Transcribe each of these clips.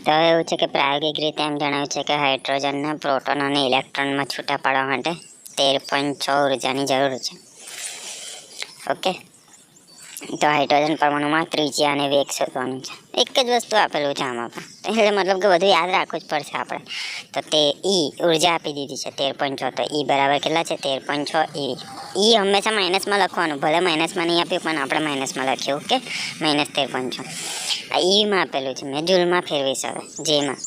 તો એવું છે કે પ્રાયોગિક રીતે એમ જણાવ્યું છે કે હાઇડ્રોજનના પ્રોટોન અને ઇલેક્ટ્રોનમાં છૂટા પાડવા માટે 13.6 ઉર્જાની જરૂર છે. ઓકે, તો હાઇડ્રોજન પરમાણુમાં ત્રિજ્યા અને વેગ શોધવાનું છે. એક જ વસ્તુ આપેલું છે આમાં પણ, એટલે મતલબ કે બધું યાદ રાખવું જ પડશે આપણે. તો તે ઉર્જા આપી દીધી છે 13.6, તો બરાબર કેટલા છે 13.6 હંમેશા માઇનસમાં લખવાનું, ભલે માઇનસમાં નહીં આપ્યું પણ આપણે માઇનસમાં લખ્યું. ઓકે, -13.6 આ ઈમાં આપેલું છે, મેં જૂલમાં ફેરવીશ. હવે જેમાં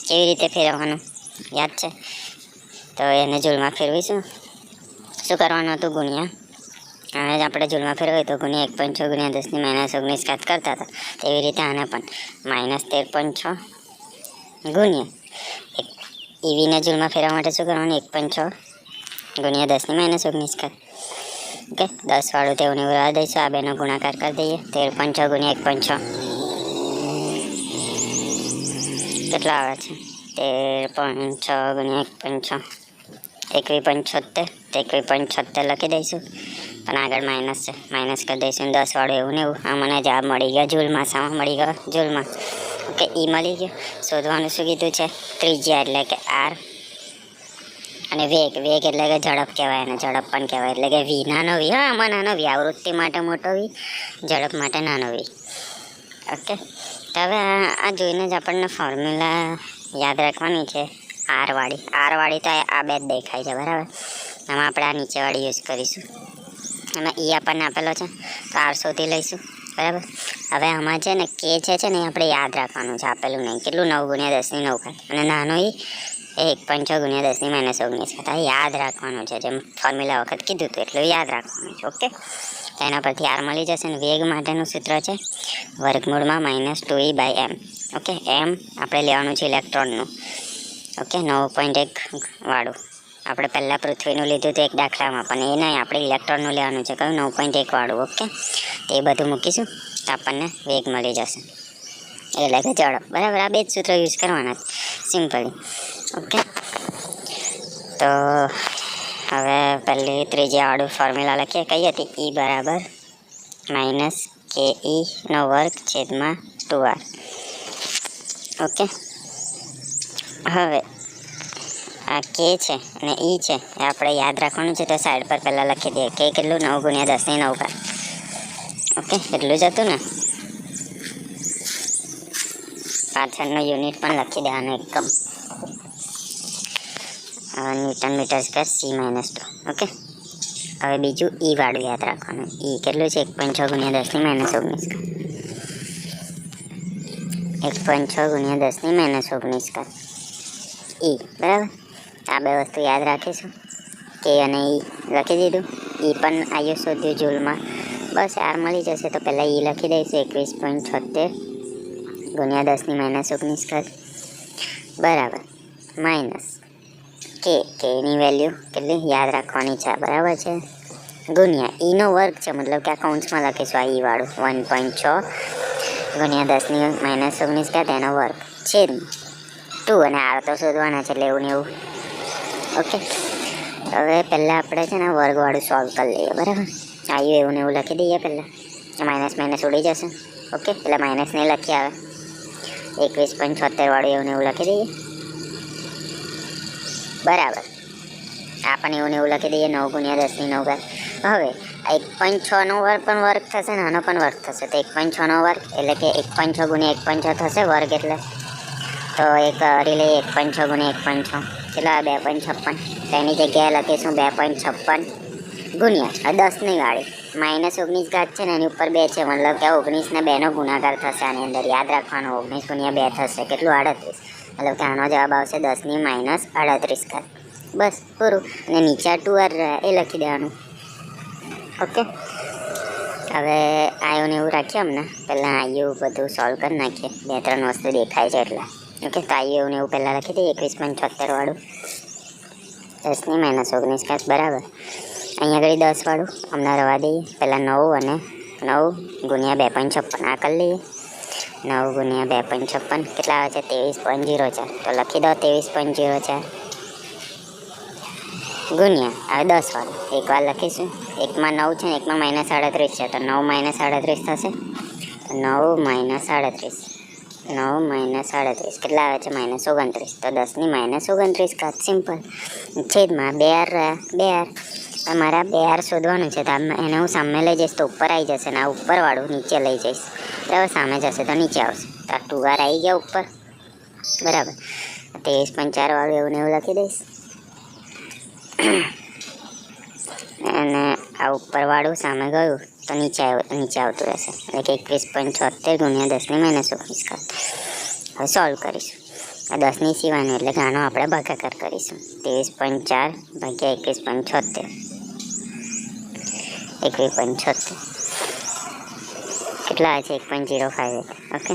કેવી રીતે ફેરવવાનું યાદ છે, તો એને જૂલમાં ફેરવીશું. શું કરવાનું હતું, ગુણ્યા, હવે આપણે જૂલમાં ફેરવીએ તો ગુણ્યા 1.6 ગુણ્યા 10⁻19 કરતા હતા. તેવી રીતે આને પણ -13.6 ગુણ્યા ઈવીને જૂલમાં ફેરવવા માટે શું કરવાનું, 1.6 ગુણ્યા 10⁻19. ઓકે, 10 વાળું તેવું ને રહેવા દઈશું. આ બેનો ગુણાકાર કરી દઈએ. 13.6 ગુણ્યા 1.6 કેટલા આવે છે, 13.6 ગુણ્યા 1.6 21.76. 21.76 લખી દઈશું, પણ આગળ માઇનસ છે, માઇનસ કરી દઈશું. 10 વાળું એવું ને એવું. આ મને જવાબ મળી ગયો જૂલમાં. શામાં મળી ગયો, જૂલમાં. ઓકે, મળી ગયો. શોધવાનું શું કીધું છે, ત્રિજ્યા એટલે કે આર, અને વેગ એટલે કે ઝડપ કહેવાય, અને ઝડપ પણ કહેવાય, એટલે કે વી, નાનો વી. હા, આમાં નાનો વી, આવૃત્તિ માટે મોટો વી, ઝડપ માટે નાનો વી. ઓકે, તો હવે આ જોઈને જ આપણને ફોર્મ્યુલા યાદ રાખવાની છે. આર વાળી તો આ બે જ દેખાય છે, બરાબર. આમાં આપણે આ નીચેવાળી યુઝ કરીશું. એમાં આપણને આપેલો છે, તો આર શોધી લઈશું, બરાબર. હવે આમાં છે ને કે છે ને આપણે યાદ રાખવાનું છે, આપેલું નહીં. કેટલું, 9 ગુણ્યા 10⁹, અને નાનો એ 1.6 ગુણ્યા 10⁻19. યાદ રાખવાનું છે, જેમ ફોર્મ્યુલા વખત કીધું હતું એટલું યાદ રાખવાનું છે. ઓકે, તો એના પરથી આર મળી જશે. ને વેગ માટેનું સૂત્ર છે વર્ગમૂળમાં -2e/m. ઓકે, એમ આપણે લેવાનું છે ઇલેક્ટ્રોનનું. ઓકે, 9.1 વાળું આપણે પહેલાં પૃથ્વીનું લીધું હતું એક દાખલામાં, પણ એ નહીં, આપણે ઇલેક્ટ્રોનનું લેવાનું છે. કયું, 9.1 વાળું. ઓકે, તો એ બધું મૂકીશું તો આપણને વેગ મળી જશે, એટલે કે ઝડપ, બરાબર. આ બે જ સૂત્રો યુઝ કરવાના, સિમ્પલી. ઓકે, તો હવે પહેલી ત્રિજ્યાવાળું ફોર્મ્યુલા લખીએ. કઈ હતી, ઈ બરાબર -ke²/2r. ઓકે, હવે આ કે છે અને ઈ છે એ આપણે યાદ રાખવાનું છે, તો સાઈડ પર પહેલાં લખી દઈએ. કે કેટલું, 9 ગુણ્યા 10⁹. ઓકે, એટલું જ હતું ને. પાછળનો યુનિટ પણ લખી દેવાનો, એકમ newton metre square C-2. Okay, હવે બીજું ઈ વાળું યાદ રાખવાનું. ઈ કેટલું છે, 1.6 ગુણ્યા 10⁻19. 1.6 ગુણ્યા 10⁻19 ઈ, બરાબર. આ બે વસ્તુ યાદ રાખીશું. કે અને ઈ લખી દીધું. ઈ પણ આયુ શોધ્યું જૂલમાં. બસ આર મળી જશે, તો પહેલાં ઈ લખી દઈશું, 21.76 ગુણ્યા 10⁻19, બરાબર. માઇનસ કેની વેલ્યુ કેટલી યાદ રાખવાની છે, બરાબર છે. ગુણ્યા ઈનો વર્ગ છે, મતલબ કે આ કૌંસમાં લખીશું આ ઈ વાળું, 1.6 ગુણ્યા 10⁻19 તેનો વર્ગ છેદમાં 2, અને આર તો શોધવાના છે, એટલે એવું ને એવું. ઓકે, હવે પહેલાં આપણે છે ને વર્ગવાળું સોલ્વ કરી લઈએ, બરાબર. આયુ એવું ને એવું લખી દઈએ પહેલાં, માઇનસ ઉડી જશે. ઓકે, એટલે માઇનસ નહીં લખી આવે. 21.76 વાળું એવું ને એવું લખી દઈએ, બરાબર. આ પણ એવું ને એવું લખી દઈએ, 9 ગુણ્યા 10⁹. હવે 1.6નો વર્ગ પણ વર્ગ થશે ને આનો પણ વર્ગ થશે, તો 1.6નો વર્ગ એટલે કે 1.6 ગુણ્યા 1.6 થશે વર્ગ, એટલે તો એક કરી લઈએ 1.6 ગુણ્યા 1.6, કેટલા, 2.56. તો એની જગ્યાએ લખીશું 2.56 ગુણ્યા 10ની વાળી -19 છે ને એની ઉપર 2 છે, મતલબ કે 19 ને 2નો ગુણાકાર થશે આની અંદર. યાદ રાખવાનું, 19 ગુણ્યા 2 થશે કેટલું, 38. મતલબ કે આનો જવાબ આવશે 10⁻38. બસ, પૂરું. અને નીચે 2r એ લખી દેવાનું. ઓકે, હવે આયુ ને એવું રાખીએ. અમને પહેલાં આયુ બધું સોલ્વ કરી નાખીએ, 2-3 વસ્તુ દેખાય છે એટલે. ઓકે, તો આયુ ને એવું પહેલાં લખી દઈએ, 21.76 વાળું 10⁻19, બરાબર. અહીંયા આગળ 10 વાળું હમણાં રવા દઈએ. પહેલાં 9 અને 9 ગુણ્યા 2.56 આ કરી લઈએ. 9 ગુણ્યા 2.56 કેટલા આવે છે, 23.04. તો લખી દો 23.04 ગુણ્યા હવે 10 વાળું એક વાર લખીશું. એકમાં 9 છે ને એકમાં -38 છે, તો 9 -38 થશે. તો 9 -38 9 માઇનસ 37 કેટલા આવે છે? -29. તો 10ની -29 ઘાત સિમ્પલ છેદમાં 2 r રહ્યા. 2 r અમારા 2 r શોધવાનું છે. તો એને હું સામે લઈ જઈશ તો ઉપર આવી જશે ને આ ઉપરવાળું નીચે લઈ જઈશ. બરાબર, સામે જશે તો નીચે આવશે. તો આ 2 r આવી ગયા ઉપર. બરાબર, 23.4 વાળું એવું ને એવું લખી દઈશ. અને આ ઉપરવાળું સામે ગયું તો નીચે આવતું રહેશે. એટલે કે 21.76 ગુણ્યા 10ની -19 ઘાત. હવે સોલ્વ કરીશું. આ 10ની સિવાયનું એટલે આનો આપણે ભાગાકાર કરીશું. 23.4 ભાગ્યા 21.76 21.76 કેટલા આવે છે? 1.058. ઓકે,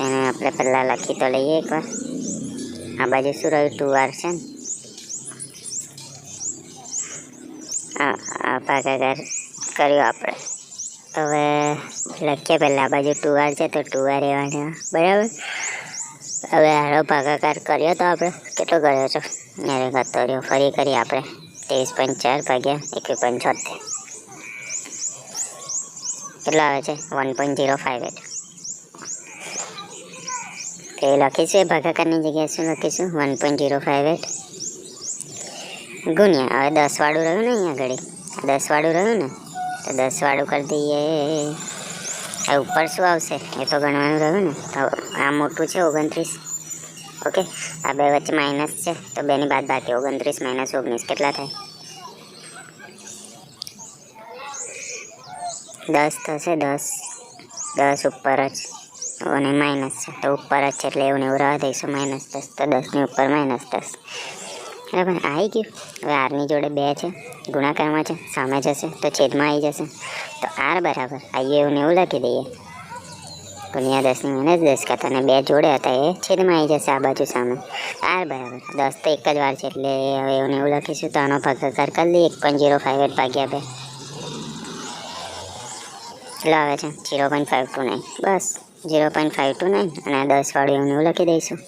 એને આપણે પહેલાં લખી તો લઈએ એકવાર. આ બાજુ શું રહ્યું? 2r છે ને. આ ભાગાકાર કર્યો આપણે. હવે લખીએ પહેલાં. આ બાજુ 2r છે તો 2r રહેવાના. બરાબર, હવે આનો ભાગાકાર કર્યો તો આપણે કેટલો કર્યો છો? અરે કરતો રહ્યો. ફરી કરીએ આપણે. 23.4 ભાગ્યા 21.76 કેટલા આવે છે? 1.058. તો એ લખીશું. એ ભાગાકારની જગ્યાએ શું લખીશું? 1.058 ગુણ્યા. હવે 10 વાળું રહ્યું ને અહીંયા આગળ. 10 વાળું રહ્યું ને તો 10 વાળું કરી દઈએ. આ ઉપર શું આવશે એ તો ગણવાનું રહ્યું ને. આ મોટું છે 29. ઓકે, આ બે વચ્ચે માઇનસ છે તો બેની બાદ બાકી 29 - 19 કેટલા થાય? 10 થશે. 10 ઉપર જ અને માઇનસ છે તો ઉપર જ છે એટલે એવું ને એવું રહેવા દઈશું. -10 તો 10ની ઉપર -10. બરાબર, આવી ગયું. હવે આરની જોડે 2 છે, ગુણાકારમાં છે, સામે જશે તો છેદમાં આવી જશે. તો r બરાબર આવીએ એવું ને એવું લખી દઈએ. ગુણ્યા 10ની -10 ઘાત અને 2 જોડે હતા એ છેદમાં આવી જશે આ બાજુ સામે. r બરાબર 10 તો એક જ વાર છે એટલે હવે એવું ને એવું લખીશું. તો આનો ભાગાકાર કરી દઈએ. 1.058 ભાગ્યા 2 કેટલો આવે છે? 0.529. બસ 0.529 અને આ 10 વાળું એવું એવું લખી દઈશું.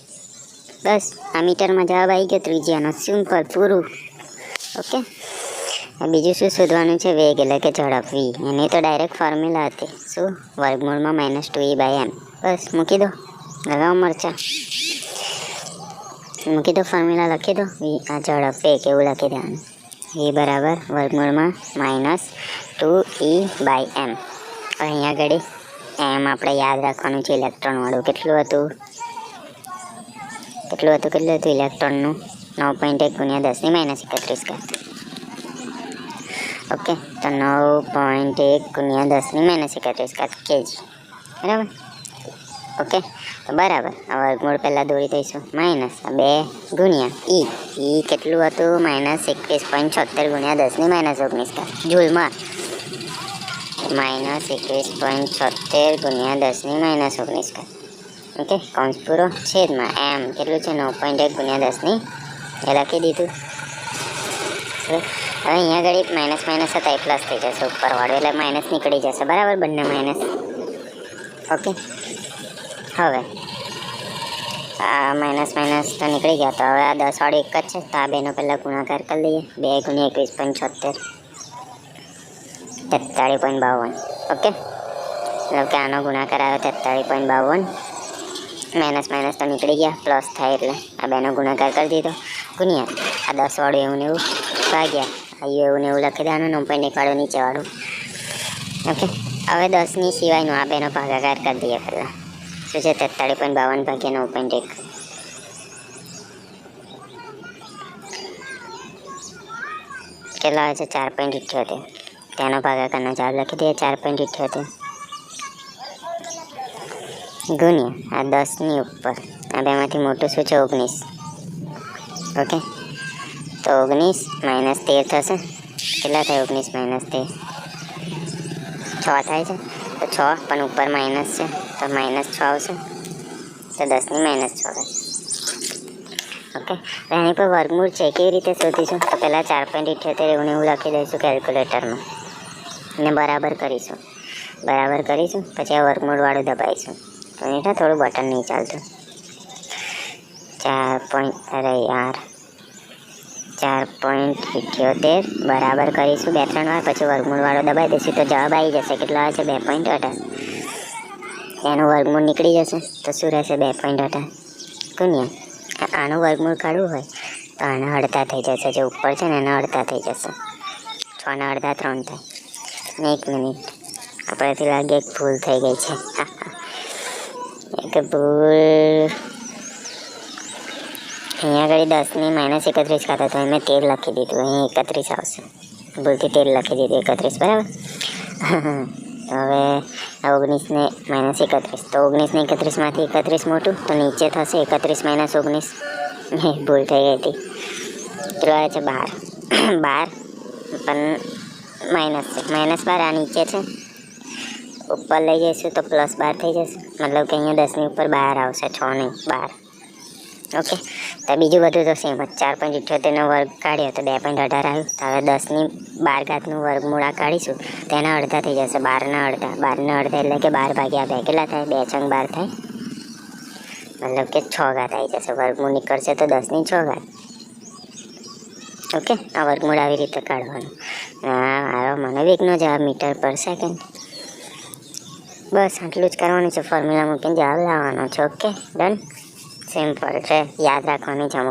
બસ, આ મીટરમાં જવાબ આવી ગયો ત્રિજ્યાનો. સિમ્પલ, પૂરું. ઓકે, બીજું શું શોધવાનું છે? વેગ એટલે કે ઝડપ v. એની તો ડાયરેક્ટ ફોર્મ્યુલા હતી. શું? વર્ગમૂળમાં -2e/m. બસ મૂકી દો. લગાવો મરચા. મૂકી દો, ફોર્મ્યુલા લખી દો. v આ ઝડપ વેગ એવું લખી દેવાનું. v બરાબર વર્ગમૂળમાં -2e/m. અહીંયા આગળ એમ આપણે યાદ રાખવાનું છે. ઇલેક્ટ્રોનવાળું કેટલું હતું ઇલેક્ટ્રોનનું? 9.1 ગુણ્યા 10ની -31 ઘાત. ઓકે, તો 9.1 ગુણ્યા 10ની -31 ઘાત kg. બરાબર, ઓકે. તો બરાબર, આ વર્ગમૂળ પહેલાં દોરી દઈશું. -2 ગુણ્યા e કેટલું હતું? -21.76 ગુણ્યા 10ની -19 ઘાત જૂલમાં. -21.76 ગુણ્યા 10ની -19 ઘાત. ઓકે, કૌંસ પૂરો છેદમાં m કેટલું છે? 9.1 ગુણ્યા 10ની એ લખી દીધું. હવે અહીંયા આગળ માઇનસ હતા એ પ્લસ થઈ જશે ઉપરવાળું એટલે માઇનસ નીકળી જશે. બરાબર, બંને માઇનસ. ઓકે, હવે આ માઇનસ તો નીકળી ગયા. તો હવે આ 10 વાળું એક જ છે તો આ બેનો પહેલાં ગુણાકાર કરી લઈએ. 2 ગુણ્યા 21.76 43.52. ઓકે, મતલબ કે આનો ગુણાકાર આવ્યો 43.52. માઇનસ તો નીકળી ગયા, પ્લસ થાય એટલે આ બેનો ગુણાકાર કરી દીધો. ગુણ્યા આ 10 વાળું એવું ને એવું ભાગ્યા આવ્યું એવું ને એવું લખી દેવાનું. 9.1 વાળું નીચેવાળું. ઓકે, હવે 10ની સિવાયનું આ બેનો ભાગાકાર કરી દઈએ પહેલાં. શું છે? 43.52 ભાગ્યા 9.1 કેટલા આવે છે? 4.78. તેનો ભાગાકારનો જવાબ લખી દઈએ 4.78 ગુણ્યા આ 10ની ઉપર આ બેમાંથી મોટું શું છે? 19. ઓકે, તો 19 - 13 થશે. કેટલા થાય? 19 - 13 6 થાય છે. તો 6 પણ ઉપર માઇનસ છે તો -6 આવશે. તો 10ની -6. ઓકે, એની પર વર્ગમૂળ છે કેવી રીતે શોધીશું? તો પહેલાં 4.78 એવું લખી દઈશું કેલ્ક્યુલેટરમાં અને બરાબર કરીશું. પછી આ વર્ગમૂળવાળું દબાવીશું. તો મીઠા થોડું બટન નહીં ચાલતું. 4.78 બરાબર કરીશું 2-3 વાર. પછી વર્ગમૂળવાળો દબાવી દઈશું તો જવાબ આવી જશે. કેટલા આવે છે? 2.18. એનું વર્ગમૂળ નીકળી જશે તો શું રહેશે 2.18 ગુણ્યા આનું વર્ગમૂળ કાઢવું હોય તો આના અડધા થઈ જશે, જે ઉપર છે ને એના અડધા થઈ જશે, 6 અડધા 3 થાય ને 1 મિનિટ આપણેથી લાગે એક ભૂલ થઈ ગઈ છે એક ભૂલ અહીંયા આગળ 10 ની -31 ખાતા તો મેં 13 લખી દીધું, અહીં 31 આવશે, ભૂલથી 13 લખી દીધું, 31 બરાબર હવે 19 ને -31 તો 19 ને 31માંથી 31 મોટું તો નીચે થશે 31 - 19 ભૂલ થઈ ગઈ હતી, કેટલો આવે છે 12 12 પણ માઇનસ છે, -12 આ નીચે છે, ઉપર લઈ જઈશું તો +12 થઈ જશે, મતલબ કે અહીંયા 10 ની ઉપર 12 આવશે, 6 નહીં 12 ઓકે. તો બીજું બધું તો સેમ જ, 4.78નો વર્ગ કાઢ્યો તો 2.18 આવ્યું, તો હવે 10 ની 12 વર્ગમૂળ કાઢીશું તો એના અડધા થઈ જશે, 12 અડધા એટલે કે 12/2 કેટલા થાય, 2 × 12 થાય, મતલબ કે 6 ઘાત આવી જશે, વર્ગમૂળ નીકળશે તો 10 ની 6 ઘાત ઓકે. આ વર્ગમૂળ આવી રીતે કાઢવાનું. આવ્યો મને વીકનો જવાબ મીટર પર સેકન્ડ. બસ આટલું જ કરવાનું છે, ફોર્મ્યુલા મૂકીને જવાબ લાવવાનો છે. ઓકે ડન, સિમ્પલ છે, યાદ રાખવાની છે અમુક